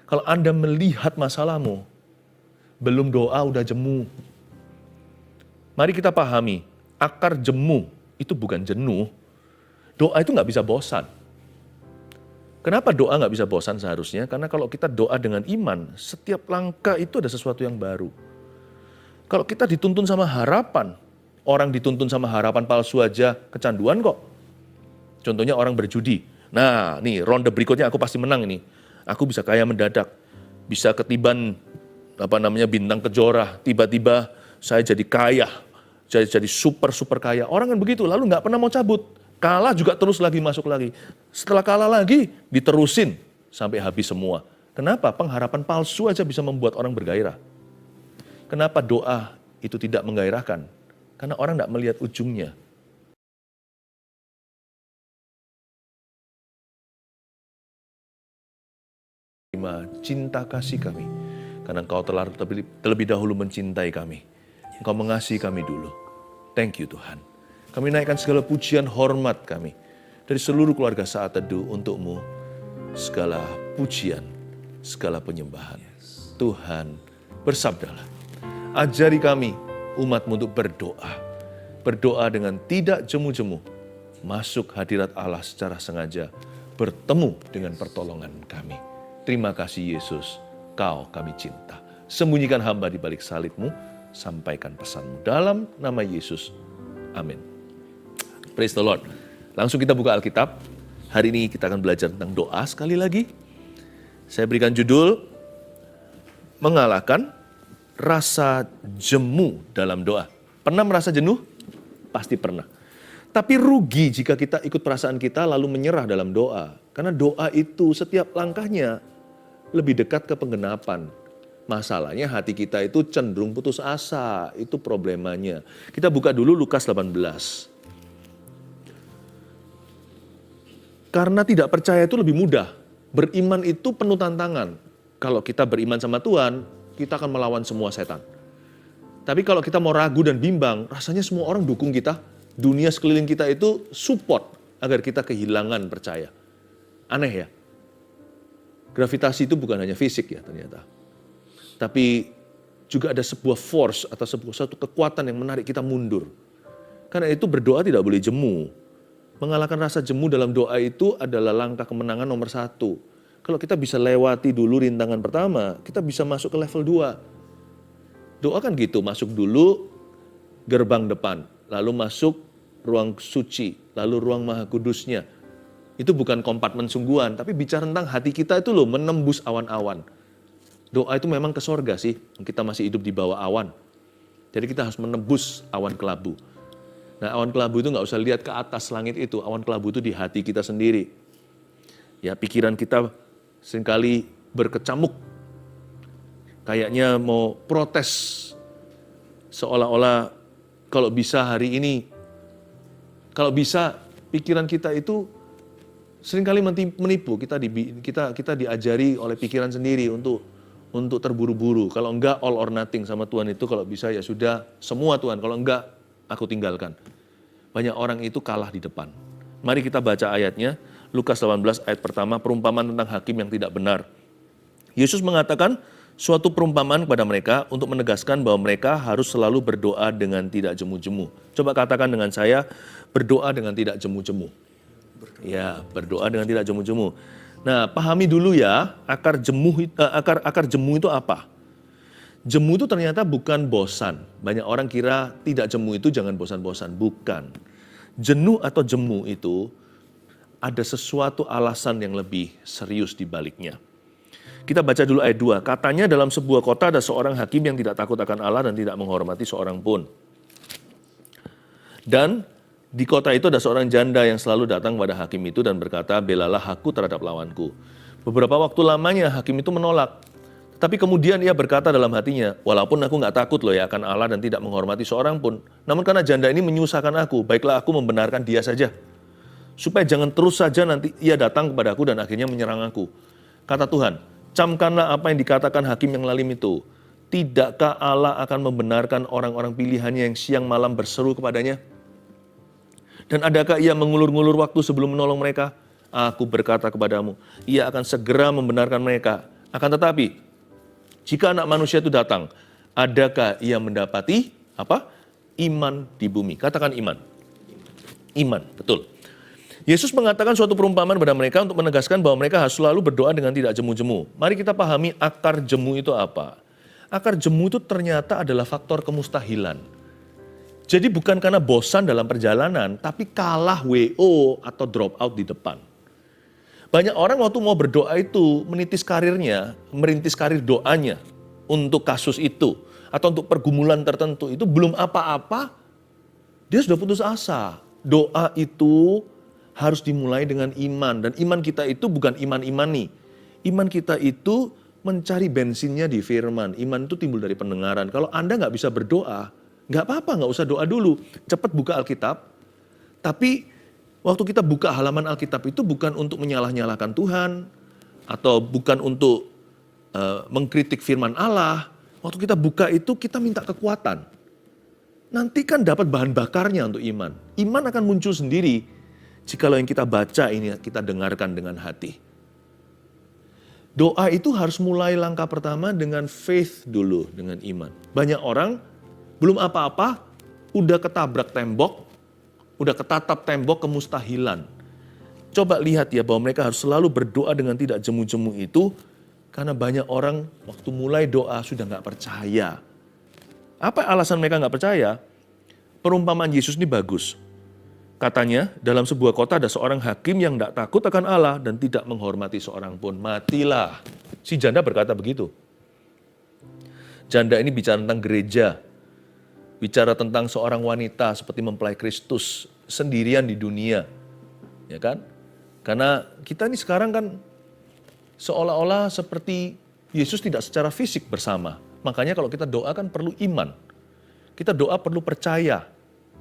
Kalau Anda melihat masalahmu, belum doa udah jemu. Mari kita pahami, akar jemu itu bukan jenuh. Doa itu nggak bisa bosan. Kenapa doa nggak bisa bosan seharusnya? Karena kalau kita doa dengan iman, setiap langkah itu ada sesuatu yang baru. Kalau kita dituntun sama harapan, orang dituntun sama harapan palsu aja kecanduan kok. Contohnya orang berjudi. Nah, nih ronde berikutnya aku pasti menang ini. Aku bisa kaya mendadak. Bisa ketiban bintang kejora. Tiba-tiba saya jadi kaya. Jadi super kaya. Orang kan begitu, lalu nggak pernah mau cabut. Kalah juga terus lagi masuk lagi. Setelah kalah lagi, diterusin sampai habis semua. Kenapa? Pengharapan palsu aja bisa membuat orang bergairah. Kenapa doa itu tidak menggairahkan? Karena orang tidak melihat ujungnya. Terima cinta kasih kami. Karena Engkau telah terlebih dahulu mencintai kami. Engkau mengasihi kami dulu. Thank you Tuhan. Kami naikkan segala pujian hormat kami. Dari seluruh keluarga Saat Teduh untuk-Mu. Segala pujian, segala penyembahan. Tuhan, bersabdalah. Ajari kami, umat-Mu untuk berdoa. Berdoa dengan tidak jemu-jemu. Masuk hadirat Allah secara sengaja. Bertemu dengan pertolongan kami. Terima kasih Yesus, Kau kami cinta. Sembunyikan hamba di balik salib-Mu. Sampaikan pesan-Mu dalam nama Yesus. Amin. Praise the Lord. Langsung kita buka Alkitab. Hari ini kita akan belajar tentang doa sekali lagi. Saya berikan judul, mengalahkan rasa jemu dalam doa. Pernah merasa jenuh? Pasti pernah. Tapi rugi jika kita ikut perasaan kita lalu menyerah dalam doa. Karena doa itu setiap langkahnya lebih dekat ke penggenapan. Masalahnya hati kita itu cenderung putus asa. Itu problemanya. Kita buka dulu Lukas 18. Karena tidak percaya itu lebih mudah. Beriman itu penuh tantangan. Kalau kita beriman sama Tuhan, kita akan melawan semua setan. Tapi kalau kita mau ragu dan bimbang, rasanya semua orang dukung kita. Dunia sekeliling kita itu support agar kita kehilangan percaya. Aneh ya? Gravitasi itu bukan hanya fisik ya ternyata. Tapi juga ada sebuah force atau satu kekuatan yang menarik kita mundur. Karena itu berdoa tidak boleh jemu. Mengalahkan rasa jemu dalam doa itu adalah langkah kemenangan nomor 1. Kalau kita bisa lewati dulu rintangan pertama, kita bisa masuk ke level 2. Doa kan gitu, masuk dulu gerbang depan, lalu masuk ruang suci, lalu ruang maha kudusnya. Itu bukan kompartemen sungguhan, tapi bicara tentang hati kita itu loh, menembus awan-awan. Doa itu memang ke sorga sih, kita masih hidup di bawah awan. Jadi kita harus menembus awan kelabu. Nah, awan kelabu itu nggak usah lihat ke atas langit itu, awan kelabu itu di hati kita sendiri. Ya, pikiran kita seringkali berkecamuk. Kayaknya mau protes. Seolah-olah kalau bisa hari ini, kalau bisa pikiran kita itu seringkali menipu. Kita diajari oleh pikiran sendiri untuk terburu-buru. Kalau enggak all or nothing sama Tuhan itu, kalau bisa ya sudah semua Tuhan. Kalau enggak aku tinggalkan. Banyak orang itu kalah di depan. Mari kita baca ayatnya. Lukas 18 ayat pertama, perumpamaan tentang hakim yang tidak benar. Yesus mengatakan suatu perumpamaan kepada mereka untuk menegaskan bahwa mereka harus selalu berdoa dengan tidak jemu-jemu. Coba katakan dengan saya, berdoa dengan tidak jemu-jemu. Ya, berdoa dengan tidak jemu-jemu. Nah, pahami dulu ya, akar jemu itu apa? Jemu itu ternyata bukan bosan. Banyak orang kira tidak jemu itu jangan bosan-bosan. Bukan. Jenuh atau jemu itu ada sesuatu alasan yang lebih serius di baliknya. Kita baca dulu ayat 2. Katanya dalam sebuah kota ada seorang hakim yang tidak takut akan Allah dan tidak menghormati seorang pun. Dan di kota itu ada seorang janda yang selalu datang pada hakim itu dan berkata, belalah aku terhadap lawanku. Beberapa waktu lamanya hakim itu menolak. Tapi kemudian ia berkata dalam hatinya, walaupun aku nggak takut loh ya akan Allah dan tidak menghormati seorang pun, namun karena janda ini menyusahkan aku, baiklah aku membenarkan dia saja. Supaya jangan terus saja nanti ia datang kepadaku dan akhirnya menyerang aku. Kata Tuhan, camkanlah apa yang dikatakan hakim yang lalim itu. Tidakkah Allah akan membenarkan orang-orang pilihannya yang siang malam berseru kepadanya? Dan adakah ia mengulur-ngulur waktu sebelum menolong mereka? Aku berkata kepadamu, ia akan segera membenarkan mereka. Akan tetapi, jika Anak Manusia itu datang, adakah ia mendapati apa? Iman di bumi. Katakan iman. Iman, betul. Yesus mengatakan suatu perumpamaan kepada mereka untuk menegaskan bahwa mereka harus selalu berdoa dengan tidak jemu-jemu. Mari kita pahami akar jemu itu apa. Akar jemu itu ternyata adalah faktor kemustahilan. Jadi bukan karena bosan dalam perjalanan, tapi kalah WO atau drop out di depan. Banyak orang waktu mau berdoa itu merintis karir doanya untuk kasus itu. Atau untuk pergumulan tertentu itu belum apa-apa, dia sudah putus asa. Doa itu harus dimulai dengan iman. Dan iman kita itu bukan iman imani. Iman kita itu mencari bensinnya di firman. Iman itu timbul dari pendengaran. Kalau Anda nggak bisa berdoa, nggak apa-apa, nggak usah doa dulu. Cepat buka Alkitab. Tapi waktu kita buka halaman Alkitab itu bukan untuk menyalah-nyalahkan Tuhan. Atau bukan untuk mengkritik firman Allah. Waktu kita buka itu kita minta kekuatan. Nanti kan dapat bahan bakarnya untuk iman. Iman akan muncul sendiri jikalau yang kita baca ini kita dengarkan dengan hati. Doa itu harus mulai langkah pertama dengan faith dulu, dengan iman. Banyak orang belum apa-apa, udah ketabrak tembok, udah ketatap tembok kemustahilan. Coba lihat ya bahwa mereka harus selalu berdoa dengan tidak jemu-jemu itu, karena banyak orang waktu mulai doa sudah nggak percaya. Apa alasan mereka nggak percaya? Perumpamaan Yesus ini bagus. Katanya, dalam sebuah kota ada seorang hakim yang tidak takut akan Allah dan tidak menghormati seorang pun. Matilah. Si janda berkata begitu. Janda ini bicara tentang gereja. Bicara tentang seorang wanita seperti mempelai Kristus sendirian di dunia. Ya kan? Karena kita ini sekarang kan seolah-olah seperti Yesus tidak secara fisik bersama. Makanya kalau kita doa kan perlu iman. Kita doa perlu percaya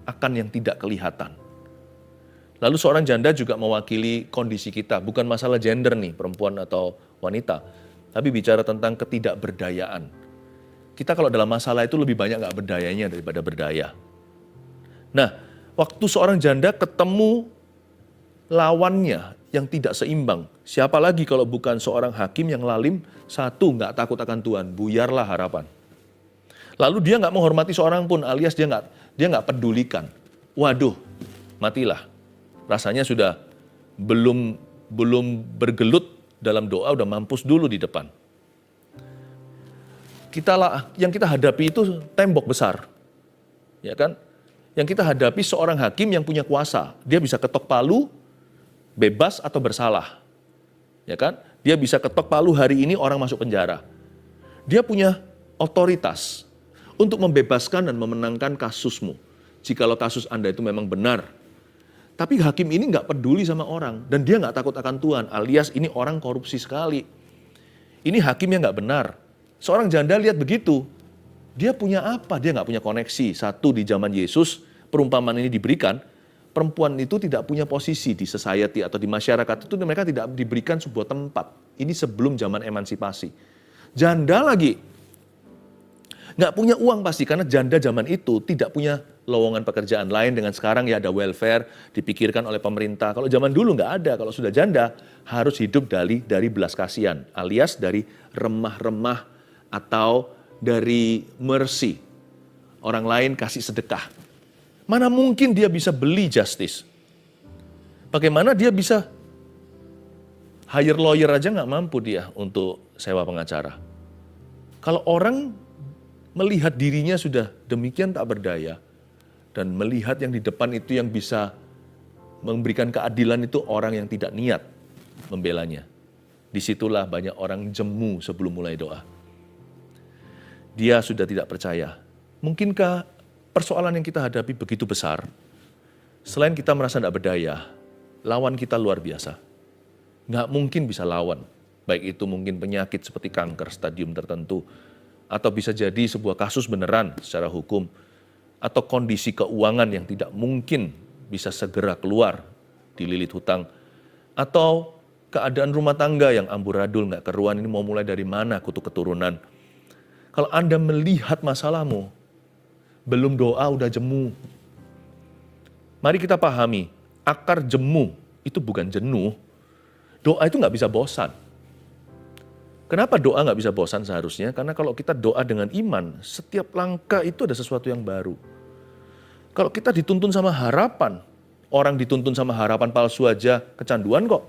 akan yang tidak kelihatan. Lalu seorang janda juga mewakili kondisi kita. Bukan masalah gender nih, perempuan atau wanita. Tapi bicara tentang ketidakberdayaan. Kita kalau dalam masalah itu lebih banyak gak berdayanya daripada berdaya. Nah, waktu seorang janda ketemu lawannya yang tidak seimbang. Siapa lagi kalau bukan seorang hakim yang lalim, satu nggak takut akan Tuhan, buyarlah harapan. Lalu dia nggak menghormati seorang pun, alias dia nggak pedulikan. Waduh, matilah. Rasanya sudah belum bergelut dalam doa, udah mampus dulu di depan. Yang kita hadapi itu tembok besar, ya kan? Yang kita hadapi seorang hakim yang punya kuasa, dia bisa ketok palu, bebas atau bersalah. Ya kan? Dia bisa ketok palu hari ini orang masuk penjara. Dia punya otoritas untuk membebaskan dan memenangkan kasusmu. Jikalau kasus Anda itu memang benar. Tapi hakim ini nggak peduli sama orang. Dan dia nggak takut akan Tuhan. Alias ini orang korupsi sekali. Ini hakim yang nggak benar. Seorang janda lihat begitu. Dia punya apa? Dia nggak punya koneksi. Satu, di zaman Yesus, perumpamaan ini diberikan. Perempuan itu tidak punya posisi di society atau di masyarakat itu, mereka tidak diberikan sebuah tempat. Ini sebelum zaman emansipasi. Janda lagi, nggak punya uang pasti, karena janda zaman itu tidak punya lowongan pekerjaan lain dengan sekarang ya ada welfare, dipikirkan oleh pemerintah. Kalau zaman dulu nggak ada, kalau sudah janda harus hidup dari belas kasihan, alias dari remah-remah atau dari mercy. Orang lain kasih sedekah. Mana mungkin dia bisa beli justice? Bagaimana dia bisa hire lawyer aja nggak mampu dia untuk sewa pengacara. Kalau orang melihat dirinya sudah demikian tak berdaya, dan melihat yang di depan itu yang bisa memberikan keadilan itu orang yang tidak niat membelanya. Disitulah banyak orang jemu sebelum mulai doa. Dia sudah tidak percaya. Mungkinkah persoalan yang kita hadapi begitu besar, selain kita merasa tidak berdaya, lawan kita luar biasa. Nggak mungkin bisa lawan, baik itu mungkin penyakit seperti kanker stadium tertentu, atau bisa jadi sebuah kasus beneran secara hukum, atau kondisi keuangan yang tidak mungkin bisa segera keluar dililit hutang, atau keadaan rumah tangga yang amburadul, nggak keruan, ini mau mulai dari mana kutu keturunan. Kalau Anda melihat masalahmu, belum doa udah jemu. Mari kita pahami, akar jemu itu bukan jenuh. Doa itu nggak bisa bosan. Kenapa doa nggak bisa bosan seharusnya? Karena kalau kita doa dengan iman, setiap langkah itu ada sesuatu yang baru. Kalau kita dituntun sama harapan, orang dituntun sama harapan palsu aja kecanduan kok.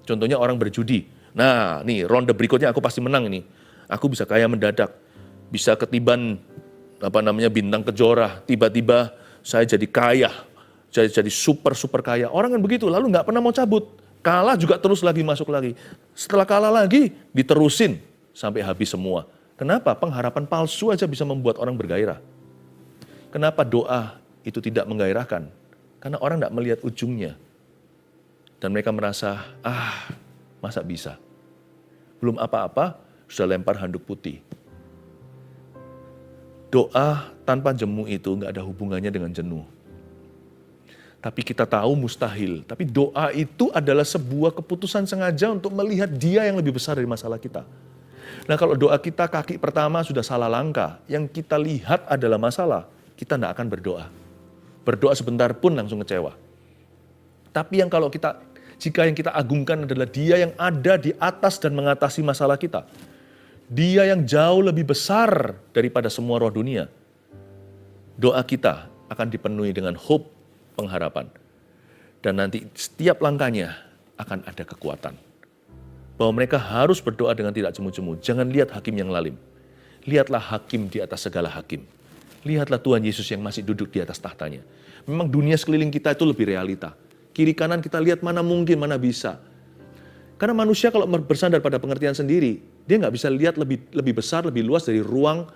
Contohnya orang berjudi. Nah, nih ronde berikutnya aku pasti menang ini. Aku bisa kaya mendadak. Bisa ketiban bintang kejora. Tiba-tiba saya jadi kaya. Jadi super kaya. Orang kan begitu, lalu nggak pernah mau cabut. Kalah juga terus lagi masuk lagi. Setelah kalah lagi, diterusin sampai habis semua. Kenapa? Pengharapan palsu aja bisa membuat orang bergairah. Kenapa doa itu tidak menggairahkan? Karena orang tidak melihat ujungnya. Dan mereka merasa, masa bisa? Belum apa-apa, sudah lempar handuk putih. Doa tanpa jemu itu nggak ada hubungannya dengan jenuh. Tapi kita tahu mustahil. Tapi doa itu adalah sebuah keputusan sengaja untuk melihat Dia yang lebih besar dari masalah kita. Nah, kalau doa kita kaki pertama sudah salah langkah, yang kita lihat adalah masalah, kita tidak akan berdoa. Berdoa sebentar pun langsung kecewa. Tapi jika yang kita agungkan adalah Dia yang ada di atas dan mengatasi masalah kita. Dia yang jauh lebih besar daripada semua roh dunia. Doa kita akan dipenuhi dengan hope, pengharapan. Dan nanti setiap langkahnya akan ada kekuatan. Bahwa mereka harus berdoa dengan tidak jemu-jemu. Jangan lihat hakim yang lalim. Lihatlah hakim di atas segala hakim. Lihatlah Tuhan Yesus yang masih duduk di atas tahtanya. Memang dunia sekeliling kita itu lebih realita. Kiri kanan kita lihat mana mungkin, mana bisa. Karena manusia kalau bersandar pada pengertian sendiri, dia nggak bisa lihat lebih besar, lebih luas dari ruang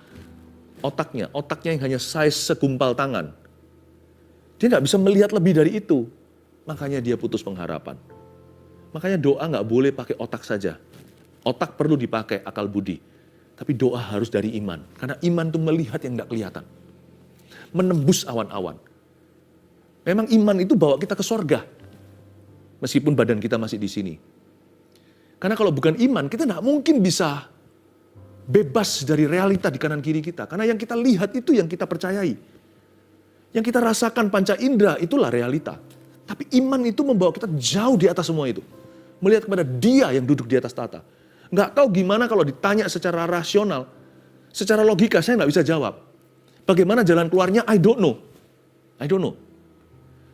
otaknya. Otaknya yang hanya size segumpal tangan. Dia nggak bisa melihat lebih dari itu. Makanya dia putus pengharapan. Makanya doa nggak boleh pakai otak saja. Otak perlu dipakai, akal budi. Tapi doa harus dari iman. Karena iman itu melihat yang nggak kelihatan. Menembus awan-awan. Memang iman itu bawa kita ke sorga. Meskipun badan kita masih di sini. Karena kalau bukan iman, kita nggak mungkin bisa bebas dari realita di kanan kiri kita. Karena yang kita lihat itu yang kita percayai. Yang kita rasakan panca indera itulah realita. Tapi iman itu membawa kita jauh di atas semua itu. Melihat kepada Dia yang duduk di atas tahta. Nggak tahu gimana kalau ditanya secara rasional. Secara logika saya nggak bisa jawab. Bagaimana jalan keluarnya? I don't know.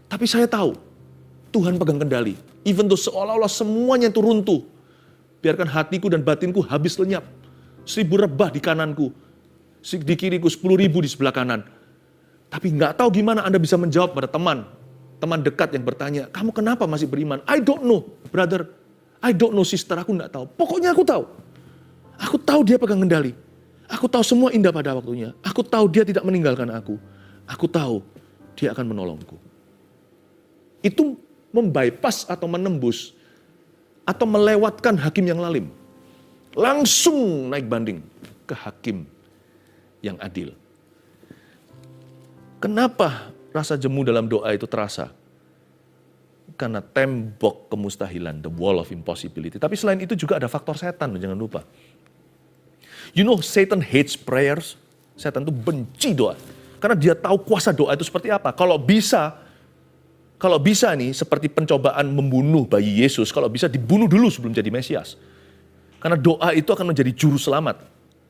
Tapi saya tahu Tuhan pegang kendali. Even though seolah-olah semuanya itu runtuh. Biarkan hatiku dan batinku habis lenyap. 1000 rebah di kananku. Di kiriku 10.000 di sebelah kanan. Tapi nggak tahu gimana Anda bisa menjawab pada teman dekat yang bertanya, kamu kenapa masih beriman? I don't know, brother. I don't know, sister. Aku nggak tahu. Pokoknya aku tahu. Aku tahu Dia pegang kendali. Aku tahu semua indah pada waktunya. Aku tahu Dia tidak meninggalkan aku. Aku tahu Dia akan menolongku. Itu membypass atau menembus atau melewatkan hakim yang lalim. Langsung naik banding ke hakim yang adil. Kenapa rasa jemu dalam doa itu terasa? Karena tembok kemustahilan, the wall of impossibility. Tapi selain itu juga ada faktor setan, jangan lupa. You know, Satan hates prayers. Setan itu benci doa. Karena dia tahu kuasa doa itu seperti apa. Kalau bisa nih, seperti pencobaan membunuh bayi Yesus, kalau bisa dibunuh dulu sebelum jadi Mesias. Karena doa itu akan menjadi juru selamat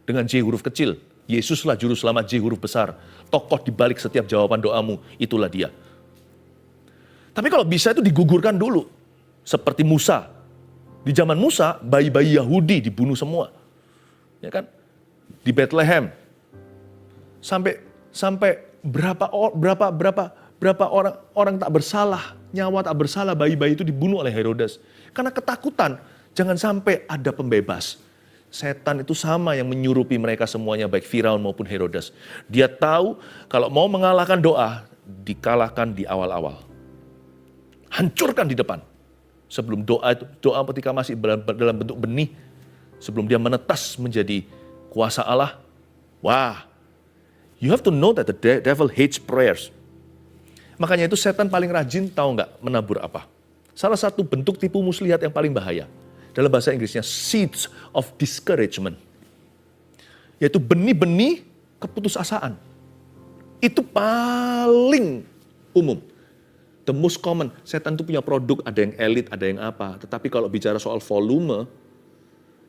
dengan J huruf kecil. Yesuslah juru selamat J huruf besar. Tokoh di balik setiap jawaban doamu, itulah Dia. Tapi kalau bisa itu digugurkan dulu. Seperti Musa. Di zaman Musa, bayi-bayi Yahudi dibunuh semua. Ya kan? Di Bethlehem. Sampai berapa orang tak bersalah, nyawa tak bersalah, bayi-bayi itu dibunuh oleh Herodes. Karena ketakutan, jangan sampai ada pembebas. Setan itu sama yang menyurupi mereka semuanya, baik Firaun maupun Herodes. Dia tahu kalau mau mengalahkan doa, dikalahkan di awal-awal. Hancurkan di depan. Sebelum doa ketika masih dalam bentuk benih, sebelum dia menetas menjadi kuasa Allah. Wah, you have to know that the devil hates prayers. Makanya itu setan paling rajin tahu nggak menabur apa. Salah satu bentuk tipu muslihat yang paling bahaya. Dalam bahasa Inggrisnya, seeds of discouragement. Yaitu benih-benih keputusasaan. Itu paling umum. The most common. Setan itu punya produk, ada yang elit, ada yang apa. Tetapi kalau bicara soal volume,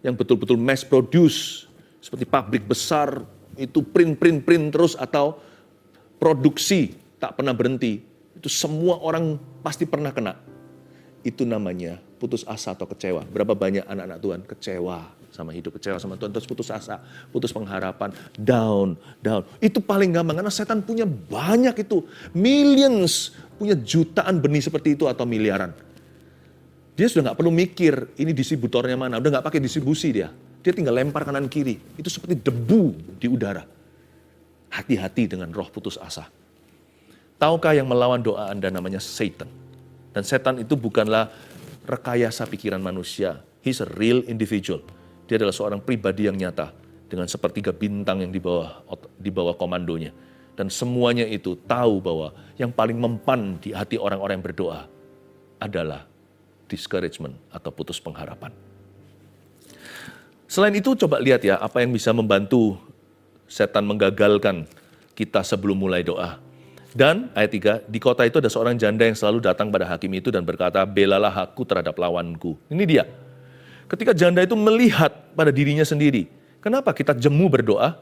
yang betul-betul mass produce, seperti pabrik besar, itu print terus, atau produksi tak pernah berhenti, itu semua orang pasti pernah kena. Itu namanya putus asa atau kecewa. Berapa banyak anak-anak Tuhan kecewa sama hidup, kecewa sama Tuhan, terus putus asa, putus pengharapan, down. Itu paling gampang, karena setan punya banyak itu, millions, punya jutaan benih seperti itu atau miliaran. Dia sudah nggak perlu mikir ini distributornya mana, udah nggak pakai distribusi dia. Dia tinggal lempar kanan kiri, itu seperti debu di udara. Hati-hati dengan roh putus asa. Tahukah yang melawan doa Anda namanya Satan? Dan setan itu bukanlah rekayasa pikiran manusia. He's a real individual. Dia adalah seorang pribadi yang nyata dengan sepertiga bintang yang di bawah komandonya. Dan semuanya itu tahu bahwa yang paling mempan di hati orang-orang yang berdoa adalah discouragement atau putus pengharapan. Selain itu coba lihat ya apa yang bisa membantu setan menggagalkan kita sebelum mulai doa. Dan ayat 3, di kota itu ada seorang janda yang selalu datang pada hakim itu dan berkata, belalah aku terhadap lawanku. Ini dia. Ketika janda itu melihat pada dirinya sendiri, kenapa kita jemu berdoa?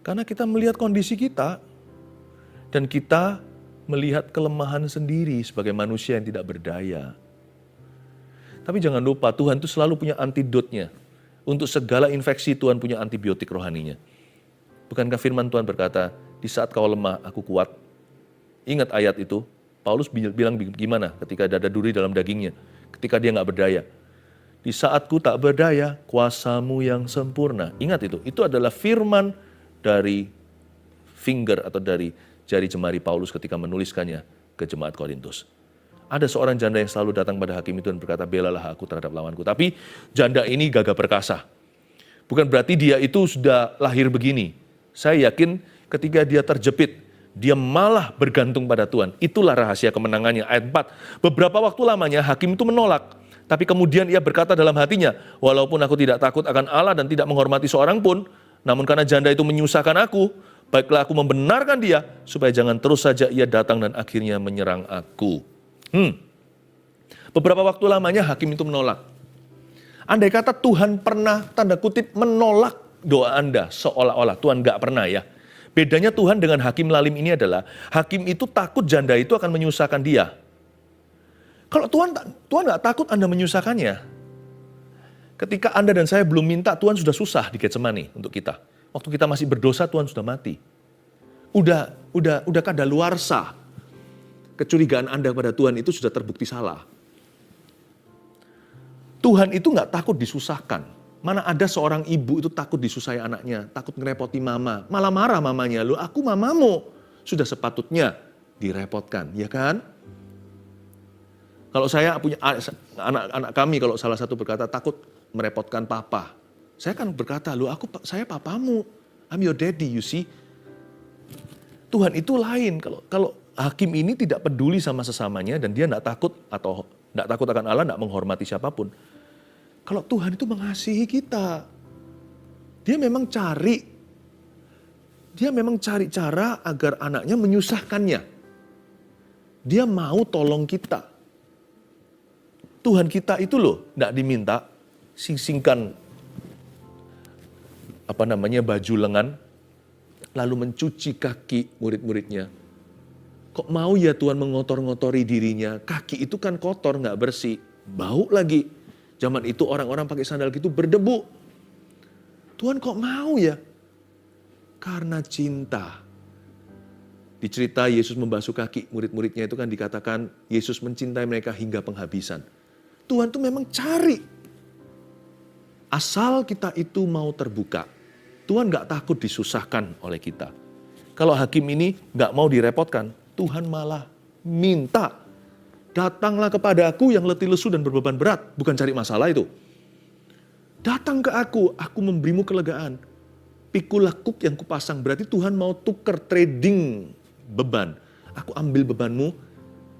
Karena kita melihat kondisi kita, dan kita melihat kelemahan sendiri sebagai manusia yang tidak berdaya. Tapi jangan lupa, Tuhan itu selalu punya antidotnya. Untuk segala infeksi, Tuhan punya antibiotik rohaninya. Bukankah firman Tuhan berkata, di saat kau lemah, aku kuat. Ingat ayat itu, Paulus bilang gimana ketika dada duri dalam dagingnya, ketika dia nggak berdaya. Di saatku tak berdaya, kuasamu yang sempurna. Ingat itu adalah firman dari finger atau dari jari jemari Paulus ketika menuliskannya ke jemaat Korintus. Ada seorang janda yang selalu datang pada hakim itu dan berkata, belalah aku terhadap lawanku. Tapi janda ini gagah perkasa. Bukan berarti dia itu sudah lahir begini. Saya yakin ketika dia terjepit, dia malah bergantung pada Tuhan. Itulah rahasia kemenangannya. Ayat 4. Beberapa waktu lamanya hakim itu menolak. Tapi kemudian ia berkata dalam hatinya, walaupun aku tidak takut akan Allah dan tidak menghormati seorang pun, namun karena janda itu menyusahkan aku, baiklah aku membenarkan dia, supaya jangan terus saja ia datang dan akhirnya menyerang aku. Beberapa waktu lamanya hakim itu menolak. Andai kata Tuhan pernah tanda kutip menolak doa Anda, seolah-olah Tuhan gak pernah ya. Bedanya Tuhan dengan hakim lalim ini adalah, hakim itu takut janda itu akan menyusahkan dia. Kalau Tuhan gak takut Anda menyusahkannya. Ketika Anda dan saya belum minta, Tuhan sudah susah di Getsemani untuk kita. Waktu kita masih berdosa, Tuhan sudah mati. Udah kadaluarsa. Kecurigaan Anda pada Tuhan itu sudah terbukti salah. Tuhan itu gak takut disusahkan. Mana ada seorang ibu itu takut disusahi anaknya, takut ngerepoti mama, malah marah mamanya, lu aku mamamu, sudah sepatutnya direpotkan, ya kan? Kalau saya punya anak kami, kalau salah satu berkata takut merepotkan papa, saya kan berkata, saya papamu, I'm your daddy, you see. Tuhan itu lain, kalau hakim ini tidak peduli sama sesamanya dan dia tidak takut akan Allah, tidak menghormati siapapun. Kalau Tuhan itu mengasihi kita, dia memang cari cara agar anaknya menyusahkannya. Dia mau tolong kita. Tuhan kita itu loh, tidak diminta singkan baju lengan, lalu mencuci kaki murid-muridnya. Kok mau ya Tuhan mengotor-ngotori dirinya? Kaki itu kan kotor, nggak bersih, bau lagi. Zaman itu orang-orang pakai sandal gitu berdebu. Tuhan kok mau ya? Karena cinta. Di cerita Yesus membasuh kaki murid-muridnya itu kan dikatakan Yesus mencintai mereka hingga penghabisan. Tuhan tuh memang cari. Asal kita itu mau terbuka. Tuhan gak takut disusahkan oleh kita. Kalau hakim ini gak mau direpotkan, Tuhan malah minta. Datanglah kepada aku yang letih lesu dan berbeban berat. Bukan cari masalah itu. Datang ke aku memberimu kelegaan. Pikul lekuk yang kupasang. Berarti Tuhan mau tuker trading beban. Aku ambil bebanmu,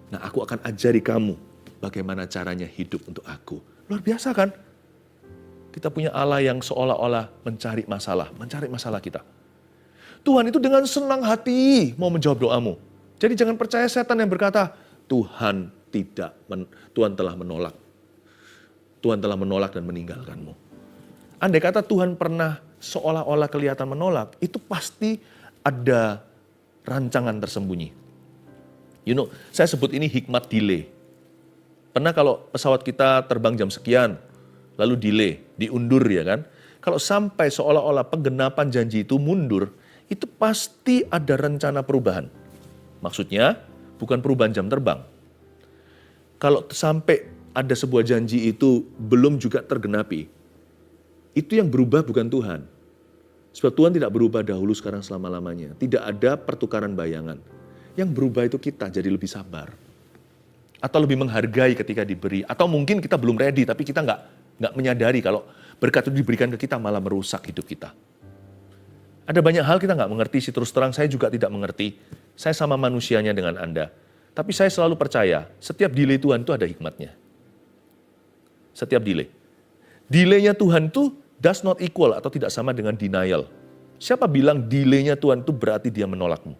nah aku akan ajari kamu bagaimana caranya hidup untuk aku. Luar biasa kan? Kita punya Allah yang seolah-olah mencari masalah kita. Tuhan itu dengan senang hati mau menjawab doamu. Jadi jangan percaya setan yang berkata, Tuhan telah menolak. Tuhan telah menolak dan meninggalkanmu. andai kata Tuhan pernah seolah-olah kelihatan menolak, itu pasti ada rancangan tersembunyi. Saya sebut ini hikmat delay. Pernah kalau pesawat kita terbang jam sekian, lalu delay, diundur ya kan? Kalau sampai seolah-olah penggenapan janji itu mundur, itu pasti ada rencana perubahan. Maksudnya bukan perubahan jam terbang. Kalau sampai ada sebuah janji itu belum juga tergenapi, itu yang berubah bukan Tuhan. Sebab Tuhan tidak berubah dahulu, sekarang, selama-lamanya. Tidak ada pertukaran bayangan. Yang berubah itu kita jadi lebih sabar. Atau lebih menghargai ketika diberi. Atau mungkin kita belum ready, tapi kita nggak menyadari kalau berkat itu diberikan ke kita malah merusak hidup kita. Ada banyak hal kita nggak mengerti sih, terus terang saya juga tidak mengerti. Saya sama manusianya dengan Anda. Tapi saya selalu percaya, setiap delay Tuhan itu ada hikmatnya. Setiap delay. Delay-nya Tuhan itu does not equal atau tidak sama dengan denial. Siapa bilang delay-nya Tuhan itu berarti dia menolakmu?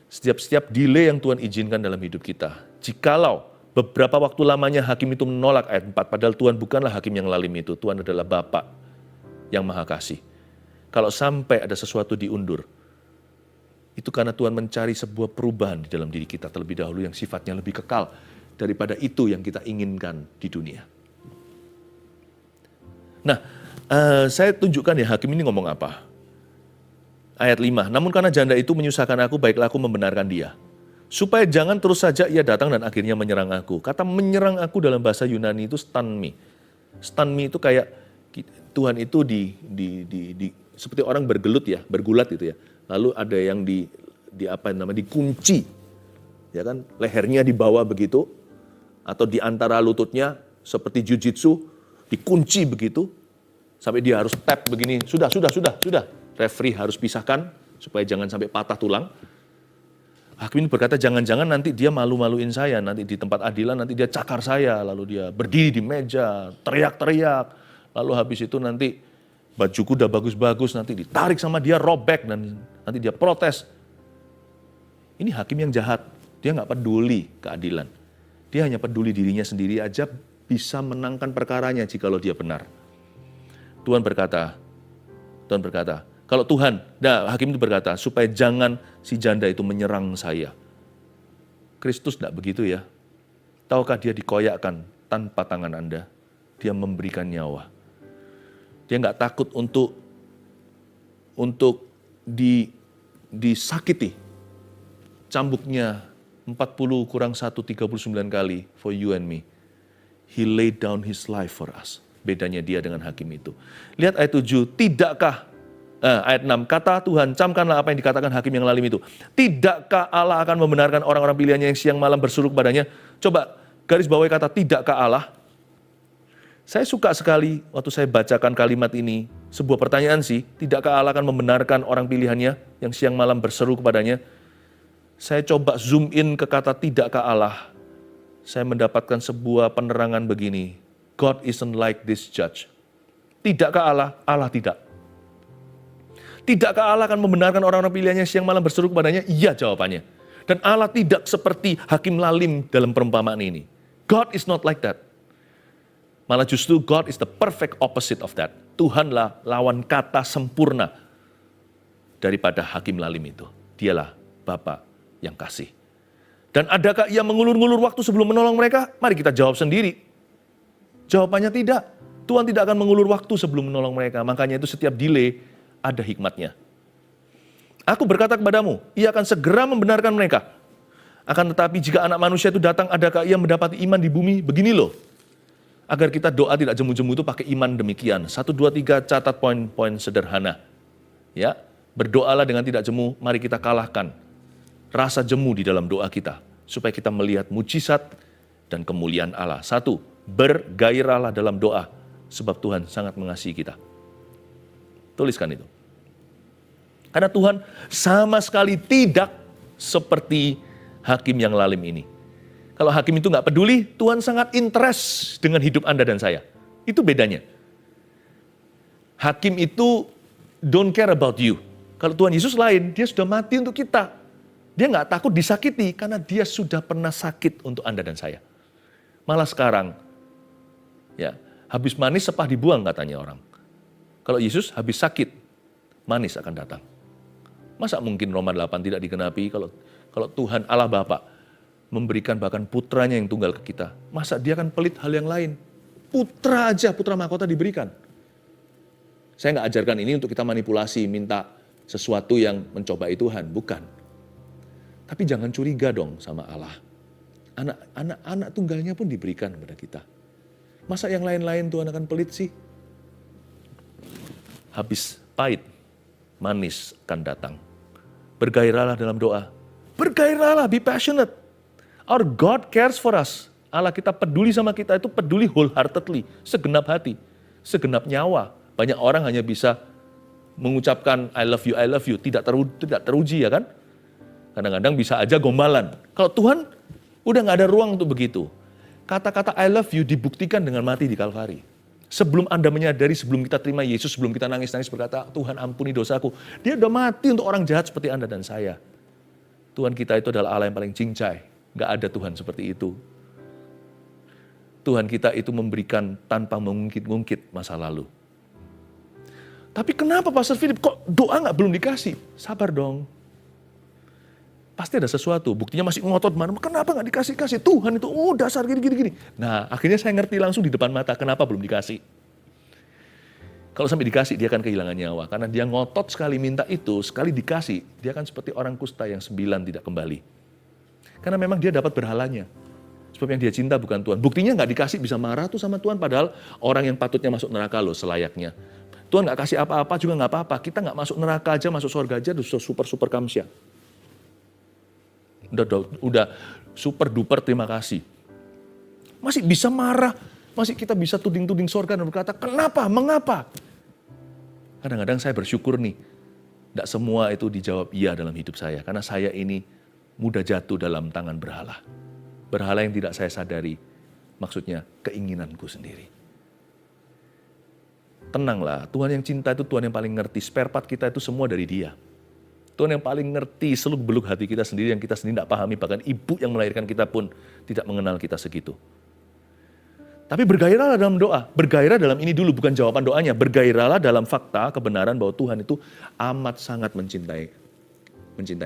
Setiap delay yang Tuhan izinkan dalam hidup kita. Jikalau beberapa waktu lamanya hakim itu menolak ayat 4, padahal Tuhan bukanlah hakim yang lalim itu. Tuhan adalah Bapa yang Maha Kasih. Kalau sampai ada sesuatu diundur, itu karena Tuhan mencari sebuah perubahan di dalam diri kita terlebih dahulu yang sifatnya lebih kekal daripada itu yang kita inginkan di dunia. Nah, saya tunjukkan ya hakim ini ngomong apa. Ayat 5, namun karena janda itu menyusahkan aku, baiklah aku membenarkan dia. Supaya jangan terus saja ia datang dan akhirnya menyerang aku. Kata menyerang aku dalam bahasa Yunani itu stanmi. Stanmi itu kayak Tuhan itu seperti orang bergelut ya, bergulat gitu ya. Lalu ada yang dikunci. Ya kan, lehernya dibawa begitu atau di antara lututnya seperti jujitsu dikunci begitu sampai dia harus tap begini. Sudah. Referee harus pisahkan supaya jangan sampai patah tulang. Hakim ini berkata, jangan-jangan nanti dia malu-maluin saya, nanti di tempat adilan nanti dia cakar saya, lalu dia berdiri di meja, teriak-teriak. Lalu habis itu nanti bajuku udah bagus-bagus, nanti ditarik sama dia, robek, dan nanti dia protes. Ini hakim yang jahat, dia nggak peduli keadilan. Dia hanya peduli dirinya sendiri aja bisa menangkan perkaranya jikalau dia benar. Tuhan berkata, kalau Tuhan, hakim itu berkata, supaya jangan si janda itu menyerang saya. Kristus tidak begitu ya. Tahukah dia dikoyakkan tanpa tangan Anda? Dia memberikan nyawa. Dia nggak takut untuk disakiti. Cambuknya 40 kurang 1, 39 kali for you and me. He laid down his life for us. Bedanya dia dengan hakim itu. Lihat ayat 7, tidakkah ayat 6, kata Tuhan, camkanlah apa yang dikatakan hakim yang lalim itu. Tidakkah Allah akan membenarkan orang-orang pilihannya yang siang malam berseru kepadanya? Coba garis bawahi kata tidakkah Allah. Saya suka sekali waktu saya bacakan kalimat ini, sebuah pertanyaan sih, tidakkah Allah akan membenarkan orang pilihannya yang siang malam berseru kepadanya? Saya coba zoom in ke kata tidakkah Allah. Saya mendapatkan sebuah penerangan begini, God isn't like this judge. Tidakkah Allah? Allah tidak. Tidakkah Allah akan membenarkan orang-orang pilihannya siang malam berseru kepadanya? Iya jawabannya. Dan Allah tidak seperti hakim lalim dalam perumpamaan ini. God is not like that. Malah justru God is the perfect opposite of that. Tuhanlah lawan kata sempurna daripada hakim lalim itu. Dialah Bapa yang kasih. Dan adakah ia mengulur-ngulur waktu sebelum menolong mereka? Mari kita jawab sendiri. Jawabannya tidak. Tuhan tidak akan mengulur waktu sebelum menolong mereka. Makanya itu setiap delay ada hikmatnya. Aku berkata kepadamu, ia akan segera membenarkan mereka. Akan tetapi jika anak manusia itu datang, adakah ia mendapati iman di bumi? Begini loh. Agar kita doa tidak jemu-jemu itu pakai iman demikian. 1, 2, 3 catat poin-poin sederhana. Ya, berdoalah dengan tidak jemu, mari kita kalahkan rasa jemu di dalam doa kita. Supaya kita melihat mujizat dan kemuliaan Allah. 1, bergairahlah dalam doa. Sebab Tuhan sangat mengasihi kita. Tuliskan itu. Karena Tuhan sama sekali tidak seperti hakim yang lalim ini. Kalau hakim itu nggak peduli, Tuhan sangat interest dengan hidup Anda dan saya. Itu bedanya. Hakim itu don't care about you. Kalau Tuhan Yesus lain, dia sudah mati untuk kita. Dia nggak takut disakiti karena dia sudah pernah sakit untuk Anda dan saya. Malah sekarang, ya, Habis manis sepah dibuang katanya orang. Kalau Yesus habis sakit, manis akan datang. Masa mungkin Roma 8 tidak digenapi kalau Tuhan Allah Bapa memberikan bahkan putranya yang tunggal ke kita. Masa dia akan pelit hal yang lain? Putra aja, putra mahkota diberikan. Saya nggak ajarkan ini untuk kita manipulasi, minta sesuatu yang mencobai Tuhan. Bukan. Tapi jangan curiga dong sama Allah. Anak tunggalnya pun diberikan kepada kita. Masa yang lain-lain Tuhan akan pelit sih? Habis pahit, manis akan datang. Bergairahlah dalam doa. Bergairahlah, be passionate. Our God cares for us. Allah kita peduli sama kita, itu peduli wholeheartedly, segenap hati, segenap nyawa. Banyak orang hanya bisa mengucapkan I love you, tidak teruji ya kan? Kadang-kadang bisa aja gombalan. Kalau Tuhan udah gak ada ruang untuk begitu. Kata-kata I love you dibuktikan dengan mati di Kalvari. Sebelum Anda menyadari, sebelum kita terima Yesus, sebelum kita nangis-nangis berkata, Tuhan ampuni dosaku. Dia udah mati untuk orang jahat seperti Anda dan saya. Tuhan kita itu adalah Allah yang paling cincai. Gak ada Tuhan seperti itu. Tuhan kita itu memberikan tanpa mengungkit-ungkit masa lalu. Tapi kenapa Pastor Philip kok doa gak belum dikasih? Sabar dong. Pasti ada sesuatu, buktinya masih ngotot, kenapa gak dikasih-kasih? Tuhan itu, dasar gini. Nah, akhirnya saya ngerti langsung di depan mata, kenapa belum dikasih. Kalau sampai dikasih, dia akan kehilangan nyawa. Karena dia ngotot sekali minta itu, sekali dikasih, dia akan seperti orang kusta yang 9 tidak kembali. Karena memang dia dapat berhalanya. Sebab yang dia cinta bukan Tuhan. Buktinya gak dikasih bisa marah tuh sama Tuhan, padahal orang yang patutnya masuk neraka loh selayaknya. Tuhan gak kasih apa-apa juga gak apa-apa. Kita gak masuk neraka aja, masuk surga aja, udah super kamsya. Udah super duper terima kasih. Masih bisa marah, masih kita bisa tuding-tuding surga dan berkata, kenapa, mengapa? Kadang-kadang saya bersyukur nih, tidak semua itu dijawab iya dalam hidup saya. Karena saya ini mudah jatuh dalam tangan berhala. Berhala yang tidak saya sadari, maksudnya keinginanku sendiri. Tenanglah, Tuhan yang cinta itu Tuhan yang paling ngerti. Spare part kita itu semua dari Dia. Tuhan yang paling ngerti seluk-beluk hati kita sendiri yang kita sendiri tidak pahami. Bahkan ibu yang melahirkan kita pun tidak mengenal kita segitu. Tapi bergairahlah dalam doa. Bergairah dalam ini dulu, bukan jawaban doanya. Bergairahlah dalam fakta, kebenaran bahwa Tuhan itu amat sangat mencintai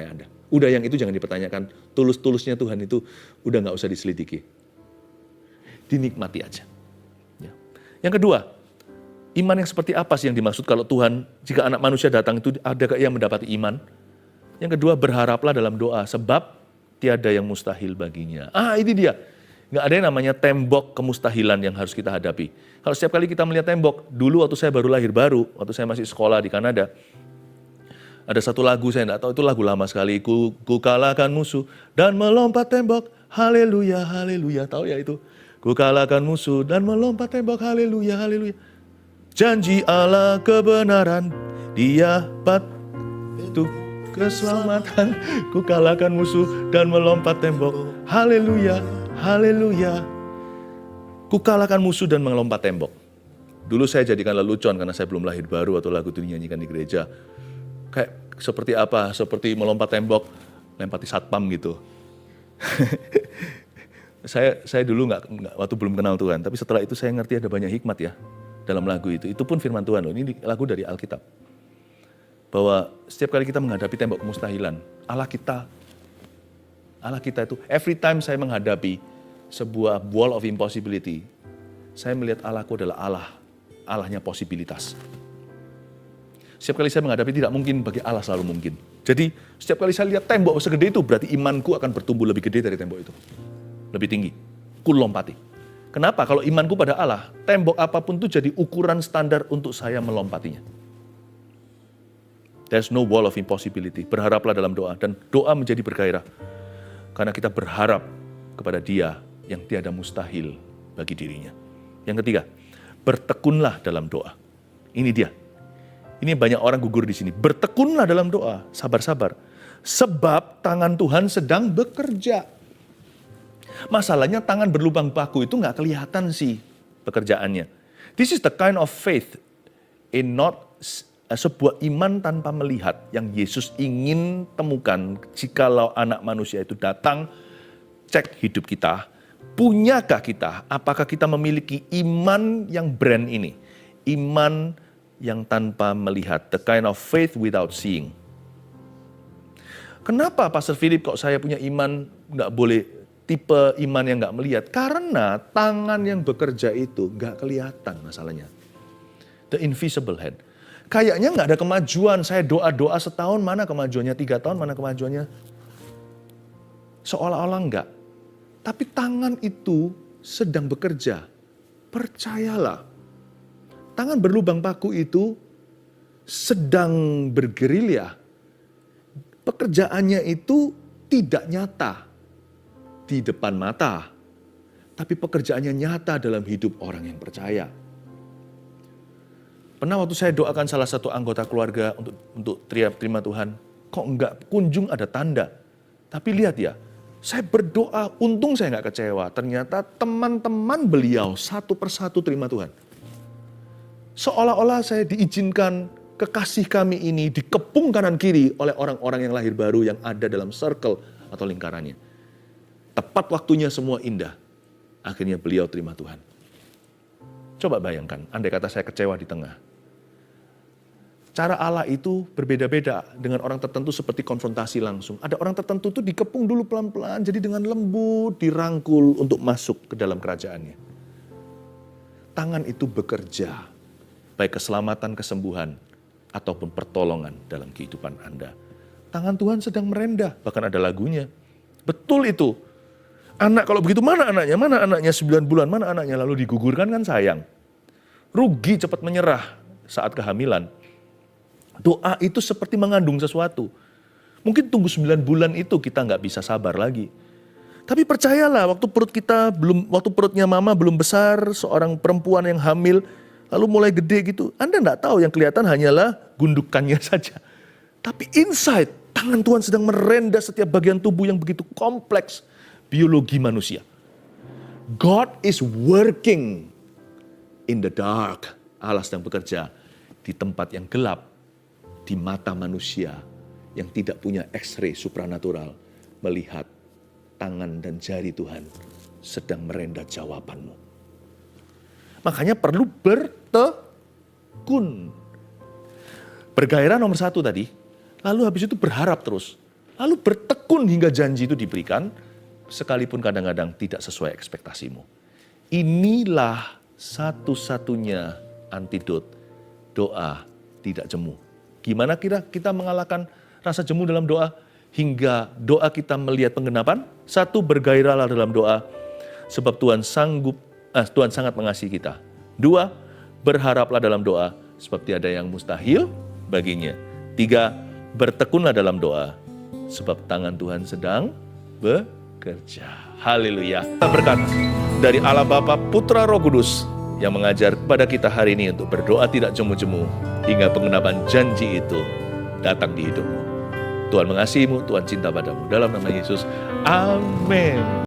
Anda. Udah yang itu jangan dipertanyakan. Tulus-tulusnya Tuhan itu udah gak usah diselidiki. Dinikmati aja. Ya. Yang kedua, iman yang seperti apa sih yang dimaksud kalau Tuhan, jika anak manusia datang itu adakah ia mendapati iman? Yang kedua, berharaplah dalam doa, sebab tiada yang mustahil baginya. Ini dia. Nggak ada yang namanya tembok kemustahilan yang harus kita hadapi. Kalau setiap kali kita melihat tembok, dulu waktu saya baru lahir waktu saya masih sekolah di Kanada, ada satu lagu, saya nggak tahu, itu lagu lama sekali. Ku kalahkan musuh dan melompat tembok, haleluya, haleluya. Tahu ya itu? Ku kalahkan musuh dan melompat tembok, haleluya, haleluya. Janji Allah kebenaran, Dia batu keselamatan. Ku kalahkan musuh dan melompat tembok. Haleluya, haleluya. Ku kalahkan musuh dan melompat tembok. Dulu saya jadikan lelucon karena saya belum lahir baru atau lagu itu dinyanyikan di gereja. Kayak seperti apa? Seperti melompat tembok, lempati satpam gitu. Saya dulu nggak waktu belum kenal Tuhan, tapi setelah itu saya ngerti ada banyak hikmat ya dalam lagu itu. Itu pun firman Tuhan loh. Ini lagu dari Alkitab. Bahwa setiap kali kita menghadapi tembok kemustahilan, Allah kita itu, every time saya menghadapi sebuah wall of impossibility, saya melihat Allahku adalah Allahnya posibilitas. Setiap kali saya menghadapi tidak mungkin, bagi Allah selalu mungkin. Jadi setiap kali saya lihat tembok segede itu, berarti imanku akan bertumbuh lebih gede dari tembok itu. Lebih tinggi. Ku lompati. Kenapa? Kalau imanku pada Allah, tembok apapun itu jadi ukuran standar untuk saya melompatinya. There's no wall of impossibility. Berharaplah dalam doa. Dan doa menjadi bergairah. Karena kita berharap kepada Dia yang tiada mustahil bagi dirinya. Yang ketiga, bertekunlah dalam doa. Ini dia. Ini banyak orang gugur di sini. Bertekunlah dalam doa. Sabar-sabar. Sebab tangan Tuhan sedang bekerja. Masalahnya tangan berlubang paku itu nggak kelihatan sih pekerjaannya. This is the kind of faith in not sebuah iman tanpa melihat yang Yesus ingin temukan jikalau anak manusia itu datang, cek hidup kita, Punyakah kita? Apakah kita memiliki iman yang brand ini? Iman yang tanpa melihat. The kind of faith without seeing. Kenapa Pastor Philip kok saya punya iman nggak boleh tipe iman yang nggak melihat? Karena tangan yang bekerja itu nggak kelihatan masalahnya. The invisible hand. Kayaknya nggak ada kemajuan. Saya doa-doa setahun, mana kemajuannya? 3 tahun, mana kemajuannya? Seolah-olah enggak. Tapi tangan itu sedang bekerja. Percayalah. Tangan berlubang paku itu sedang bergerilya. Pekerjaannya itu tidak nyata di depan mata. Tapi pekerjaannya nyata dalam hidup orang yang percaya. Pernah waktu saya doakan salah satu anggota keluarga untuk terima Tuhan. Kok enggak kunjung ada tanda. Tapi lihat ya. Saya berdoa, untung saya nggak kecewa. Ternyata teman-teman beliau satu persatu terima Tuhan. Seolah-olah saya diizinkan kekasih kami ini dikepung kanan kiri oleh orang-orang yang lahir baru yang ada dalam circle atau lingkarannya. Tepat waktunya semua indah. Akhirnya beliau terima Tuhan. Coba bayangkan, andai kata saya kecewa di tengah. Cara Allah itu berbeda-beda dengan orang tertentu seperti konfrontasi langsung. Ada orang tertentu itu dikepung dulu pelan-pelan, jadi dengan lembut dirangkul untuk masuk ke dalam kerajaannya. Tangan itu bekerja, baik keselamatan, kesembuhan, ataupun pertolongan dalam kehidupan Anda. Tangan Tuhan sedang merendah, bahkan ada lagunya. Betul itu. Anak kalau begitu mana anaknya? Mana anaknya 9 bulan? Mana anaknya? Lalu digugurkan kan sayang. Rugi cepat menyerah saat kehamilan. Doa itu seperti mengandung sesuatu. Mungkin tunggu 9 bulan itu kita nggak bisa sabar lagi. Tapi percayalah, waktu perutnya mama belum besar, seorang perempuan yang hamil, lalu mulai gede gitu, Anda nggak tahu, yang kelihatan hanyalah gundukannya saja. Tapi inside, tangan Tuhan sedang merendah setiap bagian tubuh yang begitu kompleks, biologi manusia. God is working in the dark. Allah sedang bekerja di tempat yang gelap. Di mata manusia yang tidak punya X-ray supranatural melihat tangan dan jari Tuhan sedang merendah jawabanmu. Makanya perlu bertekun. Bergairah nomor 1 tadi, lalu habis itu berharap terus. Lalu bertekun hingga janji itu diberikan, sekalipun kadang-kadang tidak sesuai ekspektasimu. Inilah satu-satunya antidot doa tidak jemu. Gimana kira kita mengalahkan rasa jemu dalam doa? Hingga doa kita melihat penggenapan. 1, bergairahlah dalam doa. Sebab Tuhan sangat mengasihi kita. 2, berharaplah dalam doa. Sebab tiada yang mustahil baginya. 3, bertekunlah dalam doa. Sebab tangan Tuhan sedang bekerja. Haleluya. Berkat dari Allah Bapa, Putra, Roh Kudus yang mengajar kepada kita hari ini untuk berdoa tidak jemu-jemu hingga penggenapan janji itu datang di hidupmu. Tuhan mengasihimu, Tuhan cinta padamu. Dalam nama Yesus, amin.